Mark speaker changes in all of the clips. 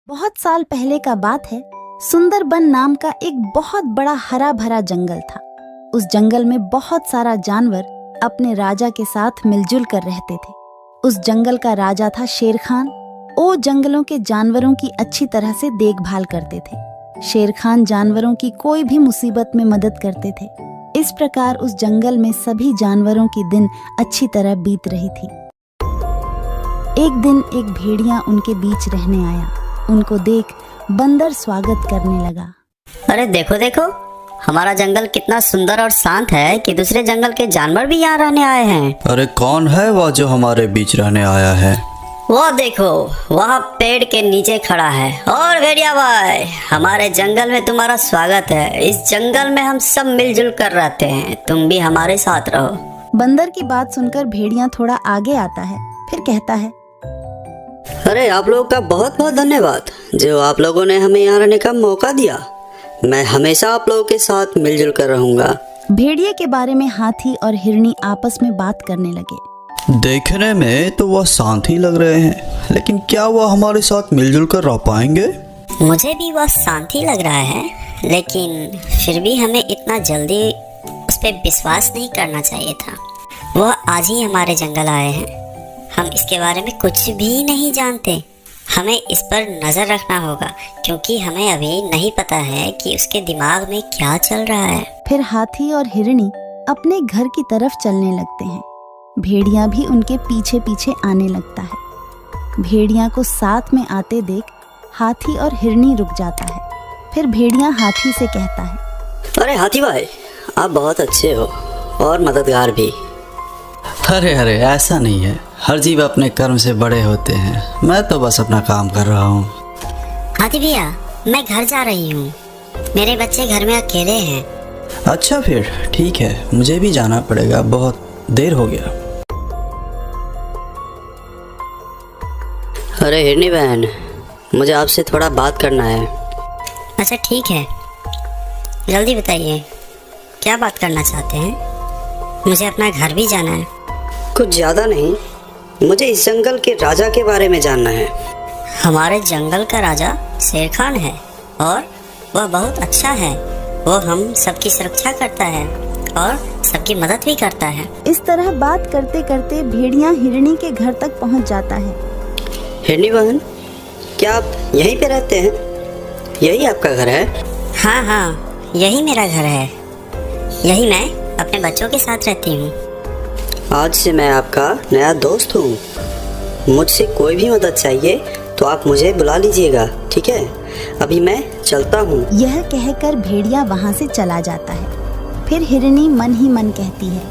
Speaker 1: बहुत साल पहले का बात है। सुंदरबन नाम का एक बहुत बड़ा हरा भरा जंगल था। उस जंगल में बहुत सारा जानवर अपने राजा के साथ मिलजुल कर रहते थे। उस जंगल का राजा था शेर खान। वो जंगलों के जानवरों की अच्छी तरह से देखभाल करते थे। शेर खान जानवरों की कोई भी मुसीबत में मदद करते थे। इस प्रकार उस जंगल में सभी जानवरों की दिन अच्छी तरह बीत रही थी। एक दिन एक भेड़िया उनके बीच रहने आया। उनको देख बंदर स्वागत करने लगा।
Speaker 2: अरे देखो देखो, हमारा जंगल कितना सुंदर और शांत है कि दूसरे जंगल के जानवर भी यहाँ रहने आए हैं।
Speaker 3: अरे कौन है वह जो हमारे बीच रहने आया है?
Speaker 2: वो देखो, वहाँ पेड़ के नीचे खड़ा है। और भेड़िया भाई, हमारे जंगल में तुम्हारा स्वागत है। इस जंगल में हम सब मिलजुल कर रहते हैं, तुम भी हमारे साथ रहो।
Speaker 1: बंदर की बात सुनकर भेड़िया थोड़ा आगे आता है, फिर कहता है,
Speaker 4: अरे आप लोगों का बहुत बहुत धन्यवाद जो आप लोगों ने हमें यहाँ रहने का मौका दिया। मैं हमेशा आप लोगों के साथ मिलजुल कर रहूंगा।
Speaker 1: भेड़िए के बारे में हाथी और हिरनी आपस में बात करने लगे।
Speaker 3: देखने में तो वह शांत ही लग रहे हैं, लेकिन क्या वह हमारे साथ मिलजुल कर रह पाएंगे?
Speaker 2: मुझे भी वह शांत ही लग रहा है, लेकिन फिर भी हमें इतना जल्दी उस पर विश्वास नहीं करना चाहिए था। वह आज ही हमारे जंगल आए हैं, हम इसके बारे में कुछ भी नहीं जानते। हमें इस पर नजर रखना होगा, क्योंकि हमें अभी नहीं पता है कि उसके दिमाग में क्या चल रहा है।
Speaker 1: फिर हाथी और हिरनी अपने घर की तरफ चलने लगते हैं। भेड़िया भी उनके पीछे पीछे आने लगता है। भेड़िया को साथ में आते देख हाथी और हिरनी रुक जाता है। फिर भेड़िया हाथी से कहता है,
Speaker 4: अरे हाथी भाई, आप बहुत अच्छे हो और मददगार भी।
Speaker 3: अरे अरे, ऐसा नहीं है। हर जीव अपने कर्म से बड़े होते हैं। मैं तो बस अपना काम कर रहा हूँ।
Speaker 2: हाथी भैया, मैं घर जा रही हूँ, मेरे बच्चे घर में अकेले हैं।
Speaker 3: अच्छा फिर ठीक है, मुझे भी जाना पड़ेगा, बहुत देर हो गया।
Speaker 4: अरे हिरनी बहन, मुझे आपसे थोड़ा बात करना है।
Speaker 2: अच्छा ठीक है, जल्दी बताइए, क्या बात करना चाहते हैं? मुझे अपना घर भी जाना है।
Speaker 4: कुछ ज़्यादा नहीं, मुझे इस जंगल के राजा के बारे में जानना है।
Speaker 2: हमारे जंगल का राजा शेर खान है और वह बहुत अच्छा है। वो हम सबकी सुरक्षा करता है और सबकी मदद भी करता है।
Speaker 1: इस तरह बात करते करते भेड़िया हिरनी के घर तक पहुंच जाता है।
Speaker 4: हिरनी बहन, क्या आप यहीं पे रहते हैं? यही आपका घर है?
Speaker 2: हाँ हाँ, यही मेरा घर है। यही मैं अपने बच्चों के साथ रहती हूँ।
Speaker 4: आज से मैं आपका नया दोस्त हूँ। मुझसे कोई भी मदद चाहिए तो आप मुझे बुला लीजिएगा, ठीक है? अभी मैं चलता हूँ।
Speaker 1: यह कहकर भेड़िया वहाँ से चला जाता है। फिर हिरनी मन ही मन कहती है,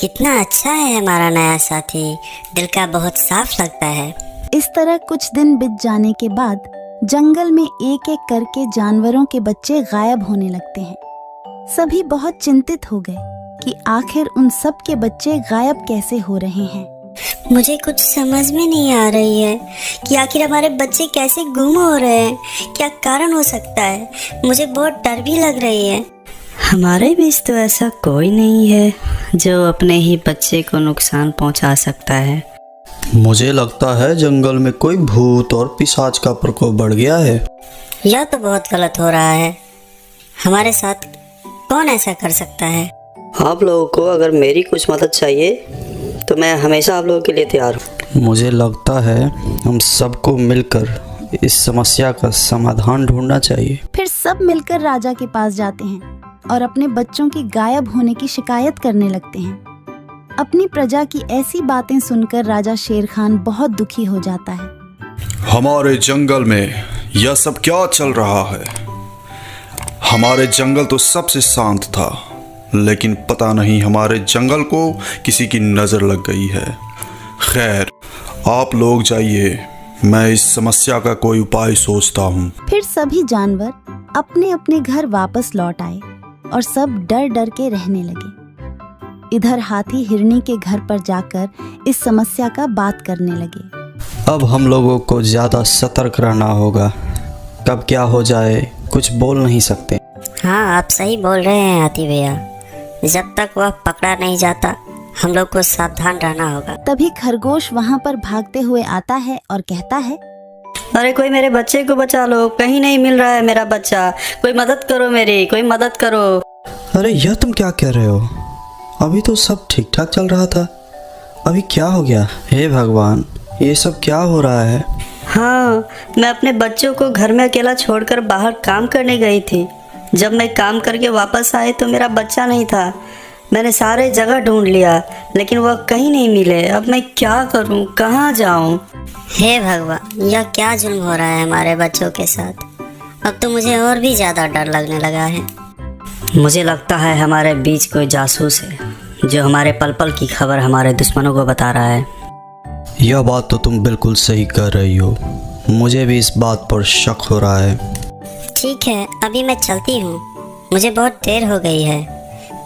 Speaker 2: कितना अच्छा है हमारा नया साथी, दिल का बहुत साफ लगता है।
Speaker 1: इस तरह कुछ दिन बीत जाने के बाद जंगल में एक एक करके जानवरों के बच्चे गायब होने लगते हैं। सभी बहुत चिंतित हो गए कि आखिर उन सब के बच्चे गायब कैसे हो रहे हैं।
Speaker 2: मुझे कुछ समझ में नहीं आ रही है कि आखिर हमारे बच्चे कैसे गुम हो रहे हैं, क्या कारण हो सकता है। मुझे बहुत डर भी लग रही है।
Speaker 4: हमारे बीच तो ऐसा कोई नहीं है जो अपने ही बच्चे को नुकसान पहुंचा सकता है।
Speaker 3: मुझे लगता है जंगल में कोई भूत और पिशाच का प्रकोप बढ़ गया है।
Speaker 2: यह तो बहुत गलत हो रहा है। हमारे साथ कौन ऐसा कर सकता है?
Speaker 4: आप लोगों को अगर मेरी कुछ मदद चाहिए तो मैं हमेशा आप लोगों के लिए तैयार हूँ।
Speaker 3: मुझे लगता है हम सबको मिलकर इस समस्या का समाधान ढूंढना चाहिए।
Speaker 1: फिर सब मिलकर राजा के पास जाते हैं और अपने बच्चों की गायब होने की शिकायत करने लगते हैं। अपनी प्रजा की ऐसी बातें सुनकर राजा शेर खान बहुत दुखी हो जाता है।
Speaker 5: हमारे जंगल में यह सब क्या चल रहा है? हमारे जंगल तो सबसे शांत था, लेकिन पता नहीं हमारे जंगल को किसी की नजर लग गई है। खैर, आप लोग जाइए, मैं इस समस्या का कोई उपाय सोचता हूँ।
Speaker 1: फिर सभी जानवर अपने अपने घर वापस लौट आए और सब डर डर के रहने लगे। इधर हाथी हिरनी के घर पर जाकर इस समस्या का बात करने लगे।
Speaker 3: अब हम लोगों को ज्यादा सतर्क रहना होगा। कब क्या हो जाए कुछ बोल नहीं सकते।
Speaker 2: हाँ, आप सही बोल रहे हैं हाथी भैया। जब तक वह पकड़ा नहीं जाता, हम लोग को सावधान रहना होगा।
Speaker 1: तभी खरगोश वहाँ पर भागते हुए आता है और कहता है,
Speaker 4: अरे कोई मेरे बच्चे को बचा लो, कहीं नहीं मिल रहा है मेरा बच्चा, कोई मदद करो मेरी, कोई मदद करो।
Speaker 3: अरे यह तुम क्या कह रहे हो? अभी तो सब ठीक ठाक चल रहा था, अभी क्या हो गया? हे भगवान, ये सब क्या हो रहा है?
Speaker 4: हाँ, मैं अपने बच्चों को घर में अकेला छोड़कर बाहर काम करने गई थी। जब मैं काम करके वापस आई तो मेरा बच्चा नहीं था। मैंने सारे जगह ढूंढ लिया लेकिन वह कहीं नहीं मिले। अब मैं क्या करूं, कहाँ जाऊं?
Speaker 2: हे भगवान, यह क्या जुल्म हो रहा है हमारे बच्चों के साथ। अब तो मुझे और भी ज़्यादा डर लगने लगा है।
Speaker 4: मुझे लगता है हमारे बीच कोई जासूस है जो हमारे पल पल की खबर हमारे दुश्मनों को बता रहा है।
Speaker 3: यह बात तो तुम बिल्कुल सही कर रही हो, मुझे भी इस बात पर शक हो रहा है।
Speaker 2: ठीक है, अभी मैं चलती हूँ, मुझे बहुत देर हो गई है,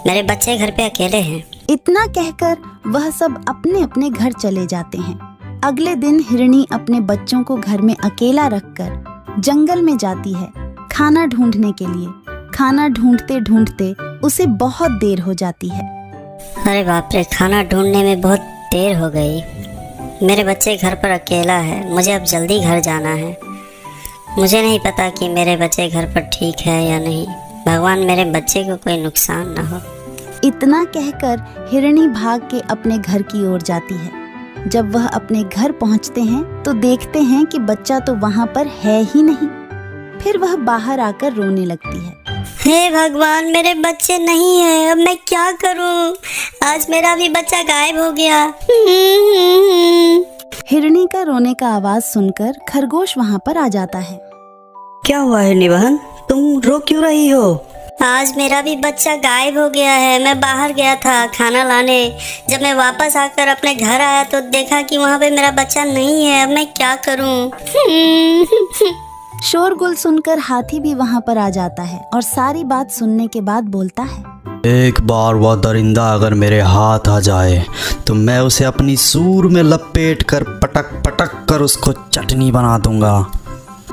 Speaker 2: मेरे बच्चे घर पे अकेले हैं।
Speaker 1: इतना कहकर वह सब अपने अपने घर चले जाते हैं। अगले दिन हिरणी अपने बच्चों को घर में अकेला रखकर जंगल में जाती है खाना ढूंढने के लिए। खाना ढूंढते ढूंढते उसे बहुत देर हो जाती है।
Speaker 2: अरे बाप रे, खाना ढूंढने में बहुत देर हो गई। मेरे बच्चे घर पर अकेला है, मुझे अब जल्दी घर जाना है। मुझे नहीं पता कि मेरे बच्चे घर पर ठीक है या नहीं। भगवान मेरे बच्चे को कोई नुकसान ना हो।
Speaker 1: इतना कहकर हिरणी भाग के अपने घर की ओर जाती है। जब वह अपने घर पहुंचते हैं तो देखते हैं कि बच्चा तो वहां पर है ही नहीं। फिर वह बाहर आकर रोने लगती है।
Speaker 2: हे भगवान, मेरे बच्चे नहीं है, अब मैं क्या करूं? आज मेरा भी बच्चा गायब हो गया।
Speaker 1: हिरणी का रोने का आवाज सुनकर खरगोश वहां पर आ जाता है।
Speaker 4: क्या हुआ हिरणी बहन, तुम रो क्यों रही हो?
Speaker 2: आज मेरा भी बच्चा गायब हो गया है। मैं बाहर गया था खाना लाने, जब मैं वापस आकर अपने घर आया तो देखा कि वहाँ पे मेरा बच्चा नहीं है। अब मैं क्या करूं?
Speaker 1: शोरगुल सुनकर हाथी भी वहां पर आ जाता है और सारी बात सुनने के बाद बोलता है,
Speaker 3: एक बार वह दरिंदा अगर मेरे हाथ आ जाए तो मैं उसे अपनी सूर में लपेट कर पटक पटक कर उसको चटनी बना दूंगा।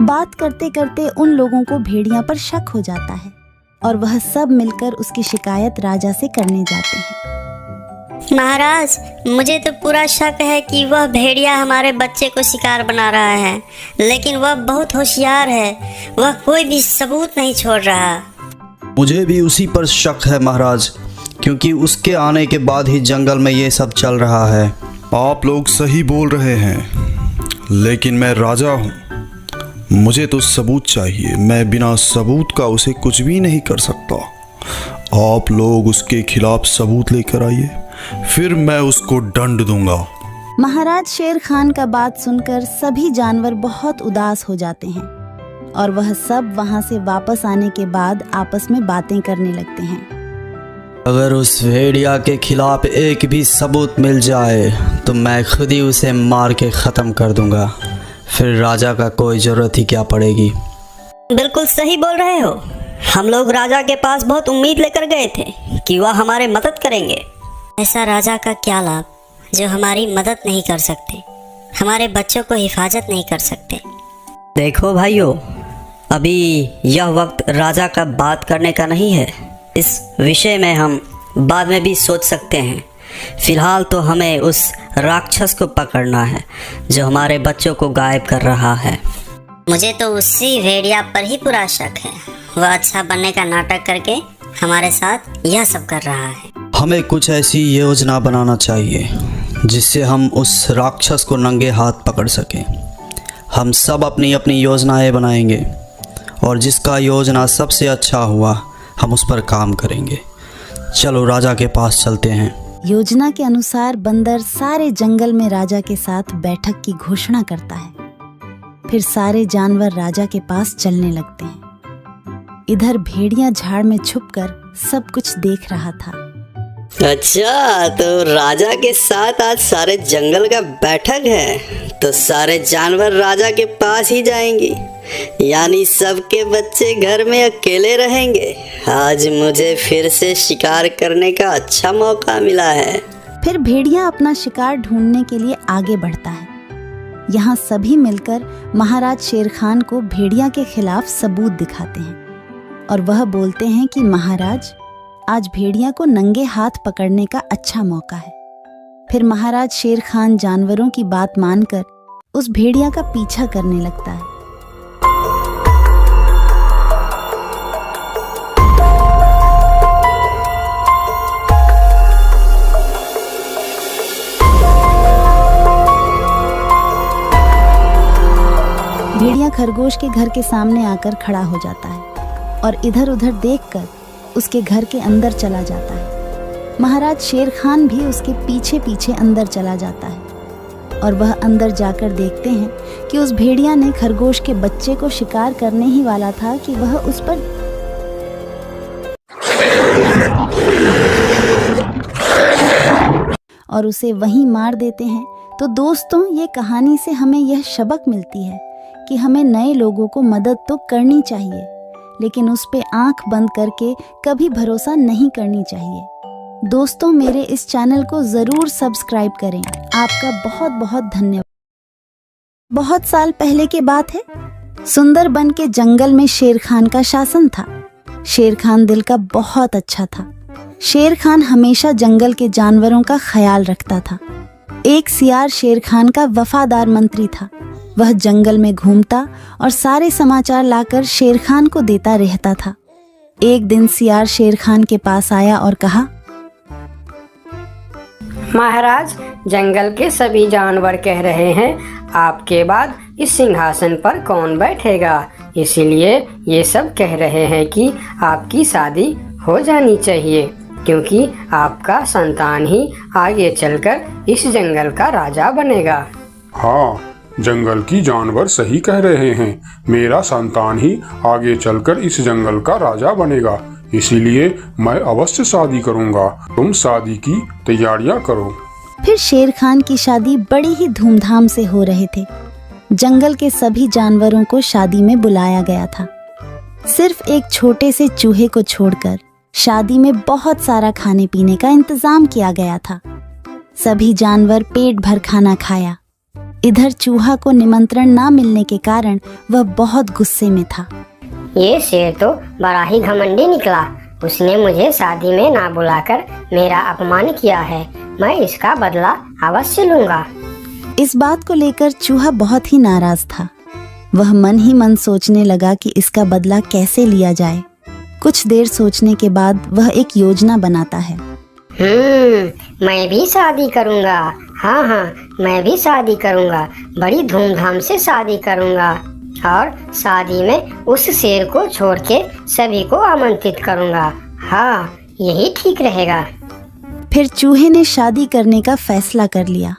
Speaker 1: बात करते करते उन लोगों को भेड़िया पर शक हो जाता है और वह सब मिलकर उसकी शिकायत राजा से करने जाते हैं।
Speaker 2: महाराज, मुझे तो पूरा शक है कि वह भेड़िया हमारे बच्चे को शिकार बना रहा है, लेकिन वह बहुत होशियार है, वह कोई भी सबूत नहीं छोड़ रहा।
Speaker 3: मुझे भी उसी पर शक है महाराज, क्योंकि उसके आने के बाद ही जंगल में ये सब चल रहा है।
Speaker 5: आप लोग सही बोल रहे हैं, लेकिन मैं राजा हूँ, मुझे तो सबूत चाहिए। मैं बिना सबूत का उसे कुछ भी नहीं कर सकता। आप लोग उसके खिलाफ सबूत लेकर आइए, फिर मैं उसको दंड दूंगा।
Speaker 1: महाराज शेर खान का बात सुनकर सभी जानवर बहुत उदास हो जाते हैं और वह सब वहां से वापस आने के बाद आपस में बातें करने लगते हैं।
Speaker 3: अगर उस भेड़िया के खिलाफ एक भी सबूत मिल जाए तो मैं खुद ही उसे मार के ख़त्म कर दूंगा, फिर राजा का कोई ज़रूरत ही क्या पड़ेगी।
Speaker 4: बिल्कुल सही बोल रहे हो। हम लोग राजा के पास बहुत उम्मीद लेकर गए थे कि वह हमारे मदद करेंगे।
Speaker 2: ऐसा राजा का क्या लाभ जो हमारी मदद नहीं कर सकते, हमारे बच्चों को हिफाजत नहीं कर सकते।
Speaker 4: देखो भाइयों, अभी यह वक्त राजा का बात करने का नहीं है। इस विषय में हम बाद में भी सोच सकते हैं। फिलहाल तो हमें उस राक्षस को पकड़ना है जो हमारे बच्चों को गायब कर रहा है।
Speaker 2: मुझे तो उसी भेड़िया पर ही पूरा शक है। वह अच्छा बनने का नाटक करके हमारे साथ यह सब कर रहा है।
Speaker 3: हमें कुछ ऐसी योजना बनाना चाहिए जिससे हम उस राक्षस को नंगे हाथ पकड़ सकें। हम सब अपनी अपनी योजनाएं बनाएंगे और जिसका योजना सबसे अच्छा हुआ हम उस पर काम करेंगे। चलो राजा के पास चलते हैं।
Speaker 1: योजना के अनुसार बंदर सारे जंगल में राजा के साथ बैठक की घोषणा करता है। फिर सारे जानवर राजा के पास चलने लगते हैं। इधर भेड़िया झाड़ में छुपकर सब कुछ देख रहा था।
Speaker 4: अच्छा, तो राजा के साथ आज सारे जंगल का बैठक है, तो सारे जानवर राजा के पास ही जाएंगे, यानी सबके बच्चे घर में अकेले रहेंगे। आज मुझे फिर से शिकार करने का अच्छा मौका मिला है।
Speaker 1: फिर भेड़िया अपना शिकार ढूंढने के लिए आगे बढ़ता है। यहाँ सभी मिलकर महाराज शेर खान को भेड़िया के खिलाफ सबूत दिखाते हैं और वह बोलते हैं कि महाराज, आज भेड़िया को नंगे हाथ पकड़ने का अच्छा मौका है। फिर महाराज शेर खान जानवरों की बात मानकर उस भेड़िया का पीछा करने लगता है। भेड़िया खरगोश के घर के सामने आकर खड़ा हो जाता है और इधर उधर देखकर उसके घर के अंदर चला जाता है। महाराज शेर खान भी उसके पीछे पीछे अंदर चला जाता है और वह अंदर जाकर देखते हैं कि उस भेड़िया ने खरगोश के बच्चे को शिकार करने ही वाला था कि वह उस पर और उसे वहीं मार देते हैं। तो दोस्तों, ये कहानी से हमें यह सबक मिलती है कि हमें नए लोगों को मदद तो करनी चाहिए, लेकिन उस पे आंख बंद करके कभी भरोसा नहीं करनी चाहिए। दोस्तों, मेरे इस चैनल को ज़रूर सब्सक्राइब करें। आपका बहुत बहुत धन्यवाद। बहुत साल पहले की बात है। सुंदरबन के जंगल में शेर खान का शासन था। शेर खान दिल का बहुत अच्छा था। शेर खान हमेशा जंगल के जानवरों का ख्याल रखता था। एक सियार शेर खान का वफादार मंत्री था। वह जंगल में घूमता और सारे समाचार लाकर शेर खान को देता रहता था। एक दिन सियार शेर खान के पास आया और कहा,
Speaker 6: महाराज, जंगल के सभी जानवर कह रहे हैं आपके बाद इस सिंहासन पर कौन बैठेगा, इसीलिए ये सब कह रहे हैं कि आपकी शादी हो जानी चाहिए, क्योंकि आपका संतान ही आगे चलकर इस जंगल का राजा बनेगा।
Speaker 7: हाँ, जंगल की जानवर सही कह रहे हैं। मेरा संतान ही आगे चलकर इस जंगल का राजा बनेगा, इसीलिए मैं अवश्य शादी करूंगा। तुम शादी की तैयारियां करो।
Speaker 1: फिर शेर खान की शादी बड़ी ही धूमधाम से हो रहे थे। जंगल के सभी जानवरों को शादी में बुलाया गया था। सिर्फ एक छोटे से चूहे को छोड़कर शादी में बहुत सारा खाने पीने का इंतजाम किया गया था। सभी जानवर पेट भर खाना खाया। इधर चूहा को निमंत्रण ना मिलने के कारण वह बहुत गुस्से में था।
Speaker 8: ये शेर तो बड़ा ही घमंडी निकला। उसने मुझे शादी में ना बुलाकर मेरा अपमान किया है। मैं इसका बदला अवश्य लूंगा।
Speaker 1: इस बात को लेकर चूहा बहुत ही नाराज था। वह मन ही मन सोचने लगा कि इसका बदला कैसे लिया जाए। कुछ देर सोचने के बाद वह एक योजना बनाता है।
Speaker 8: मैं भी शादी करूंगा। हाँ, मैं भी शादी करूंगा। बड़ी धूमधाम से शादी करूंगा और शादी में उस शेर को छोड़ के सभी को आमंत्रित करूंगा। हाँ, यही ठीक रहेगा।
Speaker 1: फिर चूहे ने शादी करने का फैसला कर लिया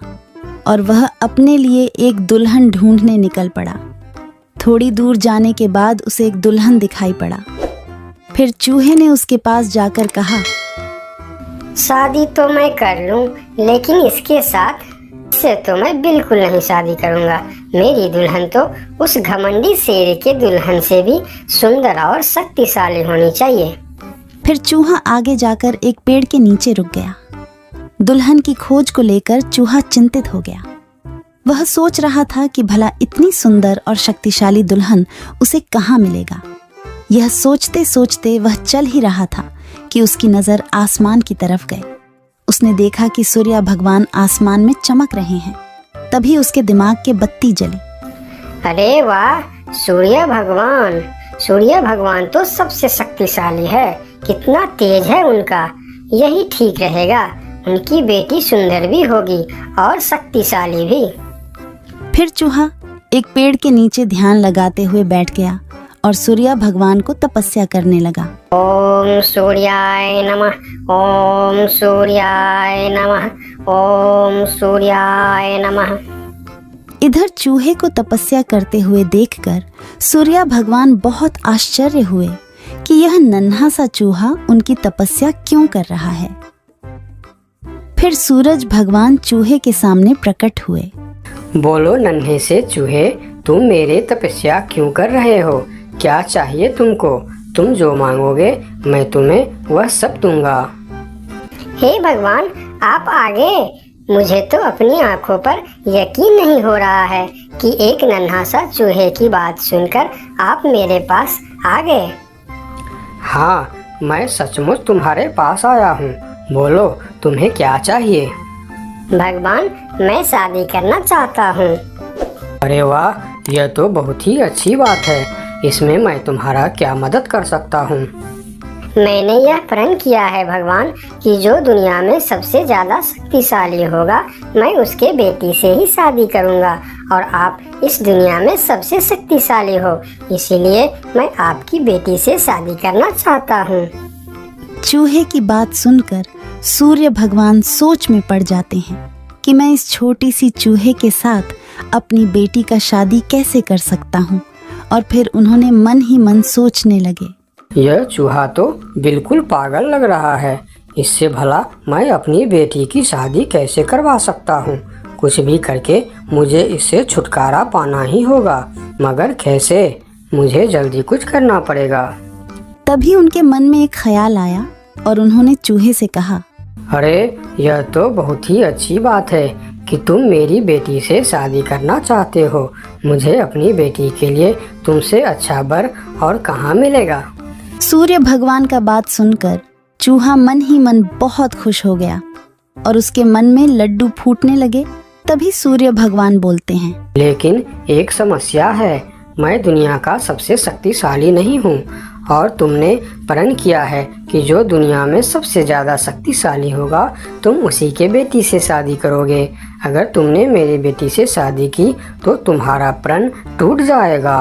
Speaker 1: और वह अपने लिए एक दुल्हन ढूंढने निकल पड़ा। थोड़ी दूर जाने के बाद उसे एक दुल्हन दिखाई पड़ा। फिर चूहे ने उसके पास जाकर कहा,
Speaker 8: शादी तो मैं कर लूं, लेकिन इसके साथ से तो मैं बिल्कुल नहीं शादी करूंगा। मेरी दुल्हन तो उस घमंडी शेर के दुल्हन से भी सुंदर और शक्तिशाली होनी चाहिए।
Speaker 1: फिर चूहा आगे जाकर एक पेड़ के नीचे रुक गया। दुल्हन की खोज को लेकर चूहा चिंतित हो गया। वह सोच रहा था कि भला इतनी सुंदर और शक्तिशाली दुल्हन उसे कहाँ मिलेगा। यह सोचते सोचते वह चल ही रहा था कि उसकी नजर आसमान की तरफ गई। उसने देखा कि सूर्य भगवान आसमान में चमक रहे हैं। तभी उसके दिमाग के बत्ती जली।
Speaker 8: अरे वाह, सूर्य भगवान तो सबसे शक्तिशाली है। कितना तेज है उनका। यही ठीक रहेगा। उनकी बेटी सुंदर भी होगी और शक्तिशाली भी।
Speaker 1: फिर चूहा एक पेड़ के नीचे ध्यान लगाते हुए बैठ गया और सूर्य भगवान को तपस्या करने लगा।
Speaker 8: ओम सूर्याय नमः, ओम सूर्याय नमः, ओम सूर्याय नमः।
Speaker 1: इधर चूहे को तपस्या करते हुए देखकर सूर्य भगवान बहुत आश्चर्य हुए कि यह नन्हा सा चूहा उनकी तपस्या क्यों कर रहा है। फिर सूरज भगवान चूहे के सामने प्रकट हुए।
Speaker 6: बोलो नन्हे से चूहे, तुम मेरे तपस्या क्यों कर रहे हो? क्या चाहिए तुमको? तुम जो मांगोगे मैं तुम्हें वह सब दूंगा।
Speaker 8: हे भगवान, आप आगे। मुझे तो अपनी आंखों पर यकीन नहीं हो रहा है कि एक नन्हा सा चूहे की बात सुनकर आप मेरे पास आ गए।
Speaker 6: हाँ, मैं सचमुच तुम्हारे पास आया हूँ। बोलो तुम्हें क्या चाहिए?
Speaker 8: भगवान, मैं शादी करना चाहता हूँ।
Speaker 6: अरे वाह, यह तो बहुत ही अच्छी बात है। इसमें मैं तुम्हारा क्या मदद कर सकता हूँ?
Speaker 8: मैंने यह प्रण किया है भगवान कि जो दुनिया में सबसे ज्यादा शक्तिशाली होगा मैं उसके बेटी से ही शादी करूँगा, और आप इस दुनिया में सबसे शक्तिशाली हो, इसीलिए मैं आपकी बेटी से शादी करना चाहता हूँ।
Speaker 1: चूहे की बात सुनकर सूर्य भगवान सोच में पड़ जाते हैं कि मैं इस छोटी सी चूहे के साथ अपनी बेटी का शादी कैसे कर सकता हूँ, और फिर उन्होंने मन ही मन सोचने लगे,
Speaker 6: यह चूहा तो बिल्कुल पागल लग रहा है। इससे भला मैं अपनी बेटी की शादी कैसे करवा सकता हूँ? कुछ भी करके मुझे इससे छुटकारा पाना ही होगा, मगर कैसे? मुझे जल्दी कुछ करना पड़ेगा।
Speaker 1: तभी उनके मन में एक ख्याल आया और उन्होंने चूहे से कहा,
Speaker 6: अरे यह तो बहुत ही अच्छी बात है कि तुम मेरी बेटी से शादी करना चाहते हो। मुझे अपनी बेटी के लिए तुमसे अच्छा वर और कहाँ मिलेगा?
Speaker 1: सूर्य भगवान का बात सुनकर चूहा मन ही मन बहुत खुश हो गया और उसके मन में लड्डू फूटने लगे। तभी सूर्य भगवान बोलते हैं,
Speaker 6: लेकिन एक समस्या है, मैं दुनिया का सबसे शक्तिशाली नहीं हूँ, और तुमने प्रण किया है कि जो दुनिया में सबसे ज़्यादा शक्तिशाली होगा तुम उसी के बेटी से शादी करोगे। अगर तुमने मेरी बेटी से शादी की तो तुम्हारा प्रण टूट जाएगा।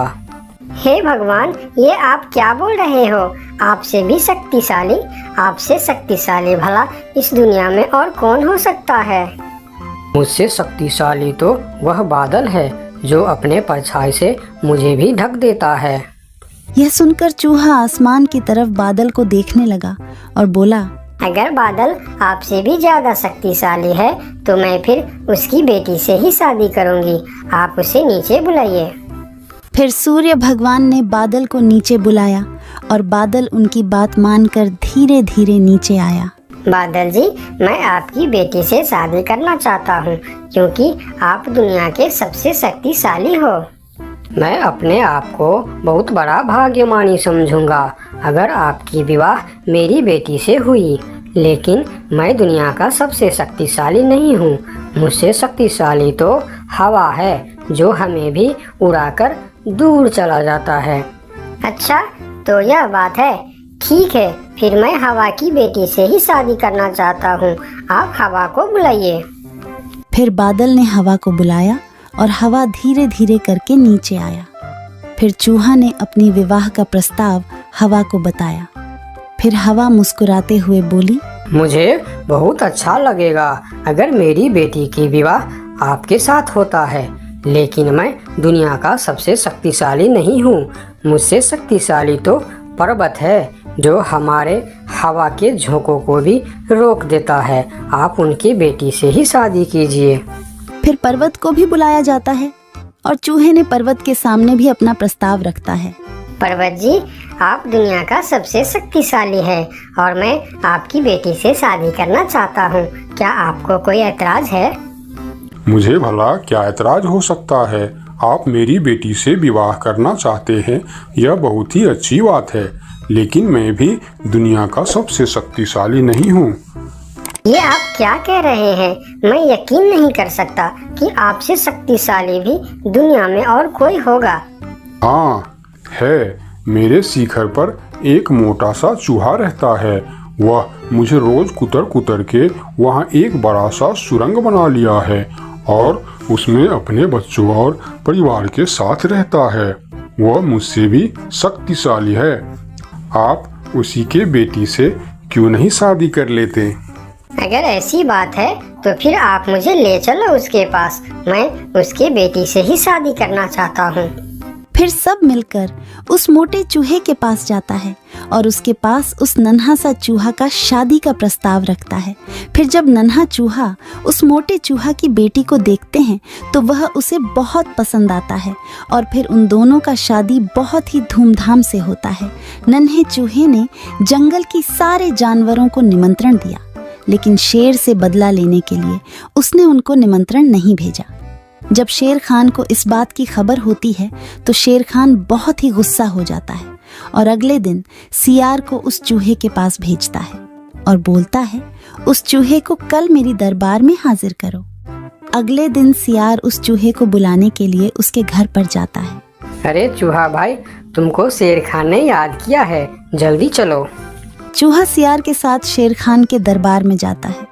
Speaker 8: हे भगवान, ये आप क्या बोल रहे हो? आपसे भी शक्तिशाली? आपसे शक्तिशाली भला इस दुनिया में और कौन हो सकता है?
Speaker 6: मुझसे शक्तिशाली तो वह बादल है जो अपने परछाई से मुझे भी ढक देता है।
Speaker 1: यह सुनकर चूहा आसमान की तरफ बादल को देखने लगा और बोला,
Speaker 8: अगर बादल आपसे भी ज्यादा शक्तिशाली है तो मैं फिर उसकी बेटी से ही शादी करूंगी। आप उसे नीचे बुलाइए।
Speaker 1: फिर सूर्य भगवान ने बादल को नीचे बुलाया और बादल उनकी बात मानकर धीरे धीरे नीचे आया।
Speaker 8: बादल जी, मैं आपकी बेटी से शादी करना चाहता हूँ क्योंकि आप दुनिया के सबसे शक्तिशाली हो।
Speaker 6: मैं अपने आप को बहुत बड़ा भाग्यमानी समझूंगा अगर आपकी विवाह मेरी बेटी से हुई, लेकिन मैं दुनिया का सबसे शक्तिशाली नहीं हूँ। मुझसे शक्तिशाली तो हवा है जो हमें भी उड़ाकर दूर चला जाता है।
Speaker 8: अच्छा, तो यह बात है। ठीक है, फिर मैं हवा की बेटी से ही शादी करना चाहता हूँ। आप हवा को बुलाइए।
Speaker 1: फिर बादल ने हवा को बुलाया और हवा धीरे धीरे करके नीचे आया। फिर चूहा ने अपनी विवाह का प्रस्ताव हवा को बताया। फिर हवा मुस्कुराते हुए बोली,
Speaker 6: मुझे बहुत अच्छा लगेगा अगर मेरी बेटी की विवाह आपके साथ होता है, लेकिन मैं दुनिया का सबसे शक्तिशाली नहीं हूँ। मुझसे शक्तिशाली तो पर्वत है जो हमारे हवा के झोंकों को भी रोक देता है। आप उनकी बेटी से ही शादी कीजिए।
Speaker 1: फिर पर्वत को भी बुलाया जाता है और चूहे ने पर्वत के सामने भी अपना प्रस्ताव रखता है।
Speaker 8: पर्वत जी, आप दुनिया का सबसे शक्तिशाली है और मैं आपकी बेटी से शादी करना चाहता हूँ। क्या आपको कोई ऐतराज है?
Speaker 7: मुझे भला क्या ऐतराज हो सकता है? आप मेरी बेटी से विवाह करना चाहते हैं, यह बहुत ही अच्छी बात है, लेकिन मैं भी दुनिया का सबसे शक्तिशाली नहीं हूँ।
Speaker 8: ये आप क्या कह रहे हैं? मैं यकीन नहीं कर सकता कि आपसे शक्तिशाली भी दुनिया में और कोई होगा।
Speaker 7: हाँ है, मेरे शिखर पर एक मोटा सा चूहा रहता है। वह मुझे रोज कुतर कुतर के वहाँ एक बड़ा सा सुरंग बना लिया है और उसमें अपने बच्चों और परिवार के साथ रहता है। वह मुझसे भी शक्तिशाली है। आप उसी के बेटी से क्यों नहीं शादी कर लेते?
Speaker 8: अगर ऐसी बात है तो फिर आप मुझे ले चलो उसके पास। मैं उसके बेटी से ही शादी करना चाहता हूँ।
Speaker 1: फिर सब मिलकर उस मोटे चूहे के पास जाता है और उसके पास उस नन्हा सा चूहा का शादी का प्रस्ताव रखता है। फिर जब नन्हा चूहा उस मोटे चूहा की बेटी को देखते हैं तो वह उसे बहुत पसंद आता है और फिर उन दोनों का शादी बहुत ही धूमधाम से होता है। नन्हे चूहे ने जंगल की सारे जानवरों को निमंत्रण दिया, लेकिन शेर से बदला लेने के लिए उसने उनको निमंत्रण नहीं भेजा। जब शेर खान को इस बात की खबर होती है तो शेर खान बहुत ही गुस्सा हो जाता है और अगले दिन सियार को उस चूहे के पास भेजता है और बोलता है, उस चूहे को कल मेरी दरबार में हाजिर करो। अगले दिन सियार उस चूहे को बुलाने के लिए उसके घर पर जाता है।
Speaker 6: अरे चूहा भाई, तुमको शेर खान ने याद किया है, जल्दी चलो।
Speaker 1: चूहा सियार के साथ शेर खान के दरबार में जाता है।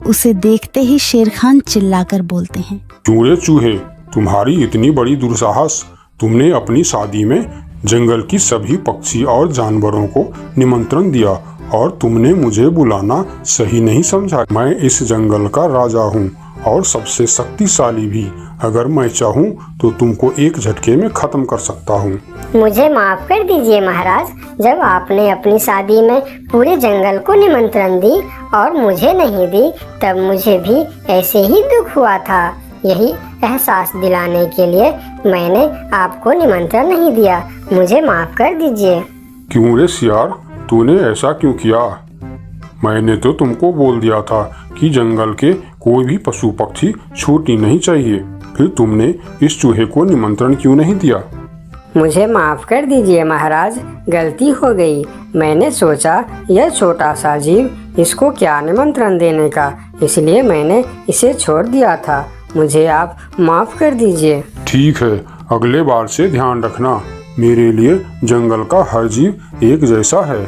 Speaker 1: उसे देखते ही शेर खान चिल्लाकर बोलते हैं,
Speaker 7: क्यों रे चूहे, तुम्हारी इतनी बड़ी दुस्साहस। तुमने अपनी शादी में जंगल की सभी पक्षी और जानवरों को निमंत्रण दिया और तुमने मुझे बुलाना सही नहीं समझा। मैं इस जंगल का राजा हूँ और सबसे शक्तिशाली भी। अगर मैं चाहूँ तो तुमको एक झटके में खत्म कर सकता हूँ।
Speaker 8: मुझे माफ कर दीजिए महाराज, जब आपने अपनी शादी में पूरे जंगल को निमंत्रण दी और मुझे नहीं दी, तब मुझे भी ऐसे ही दुख हुआ था। यही एहसास दिलाने के लिए मैंने आपको निमंत्रण नहीं दिया। मुझे माफ कर दीजिए।
Speaker 7: क्यों रे सियार, तूने ऐसा क्यों किया? मैंने तो तुमको बोल दिया था कि जंगल के कोई भी पशु पक्षी छूटनी नहीं चाहिए। फिर तुमने इस चूहे को निमंत्रण क्यों नहीं दिया?
Speaker 6: मुझे माफ कर दीजिए महाराज, गलती हो गई। मैंने सोचा यह छोटा सा जीव, इसको क्या निमंत्रण देने का, इसलिए मैंने इसे छोड़ दिया था। मुझे आप माफ कर दीजिए।
Speaker 7: ठीक है, अगले बार से ध्यान रखना। मेरे लिए जंगल का हर जीव एक जैसा है।